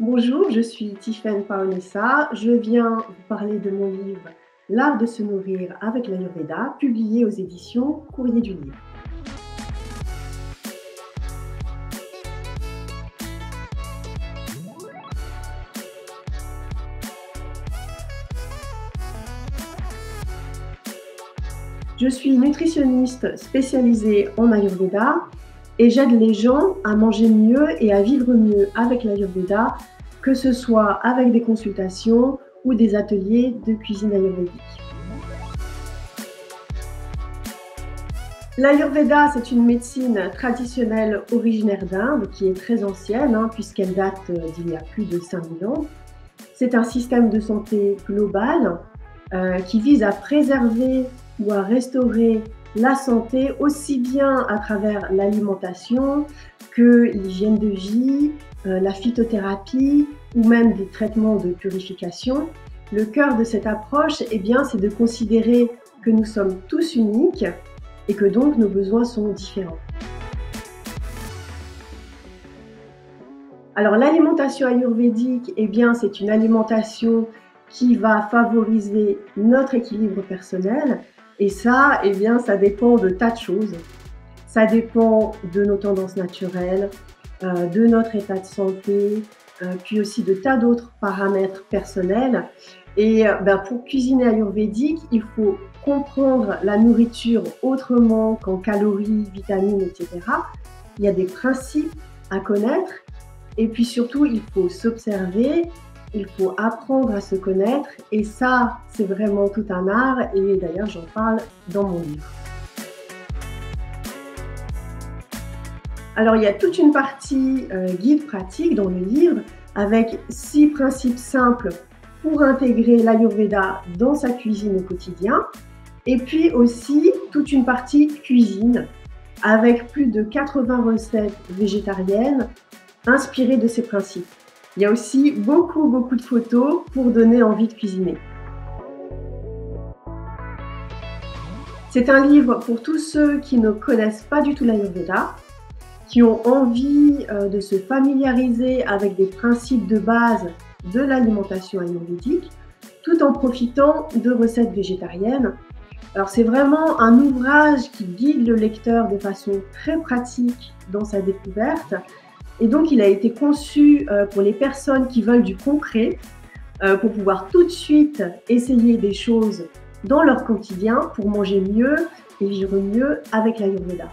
Bonjour, je suis Tiffaine Paonessa. Je viens vous parler de mon livre L'art de se nourrir avec l'Ayurveda, publié aux éditions Courrier du Livre. Je suis nutritionniste spécialisée en Ayurveda et j'aide les gens à manger mieux et à vivre mieux avec l'Ayurveda, que ce soit avec des consultations ou des ateliers de cuisine ayurvédique. L'Ayurveda, c'est une médecine traditionnelle originaire d'Inde qui est très ancienne, puisqu'elle date d'il y a plus de 5000 ans. C'est un système de santé global qui vise à préserver ou à restaurer la santé aussi bien à travers l'alimentation que l'hygiène de vie, la phytothérapie ou même des traitements de purification. Le cœur de cette approche, c'est de considérer que nous sommes tous uniques et que donc nos besoins sont différents. Alors l'alimentation ayurvédique, c'est une alimentation qui va favoriser notre équilibre personnel et ça, ça dépend de tas de choses. Ça dépend de nos tendances naturelles, de notre état de santé, puis aussi de tas d'autres paramètres personnels. Et pour cuisiner ayurvédique, il faut comprendre la nourriture autrement qu'en calories, vitamines, etc. Il y a des principes à connaître et puis surtout, il faut s'observer, il faut apprendre à se connaître et ça, c'est vraiment tout un art et d'ailleurs, j'en parle dans mon livre. Alors, il y a toute une partie guide pratique dans le livre avec 6 principes simples pour intégrer l'Ayurveda dans sa cuisine au quotidien. Et puis aussi toute une partie cuisine avec plus de 80 recettes végétariennes inspirées de ces principes. Il y a aussi beaucoup de photos pour donner envie de cuisiner. C'est un livre pour tous ceux qui ne connaissent pas du tout l'Ayurveda, qui ont envie de se familiariser avec des principes de base de l'alimentation ayurvédique, tout en profitant de recettes végétariennes. Alors c'est vraiment un ouvrage qui guide le lecteur de façon très pratique dans sa découverte et donc il a été conçu pour les personnes qui veulent du concret, pour pouvoir tout de suite essayer des choses dans leur quotidien pour manger mieux et vivre mieux avec l'Ayurveda.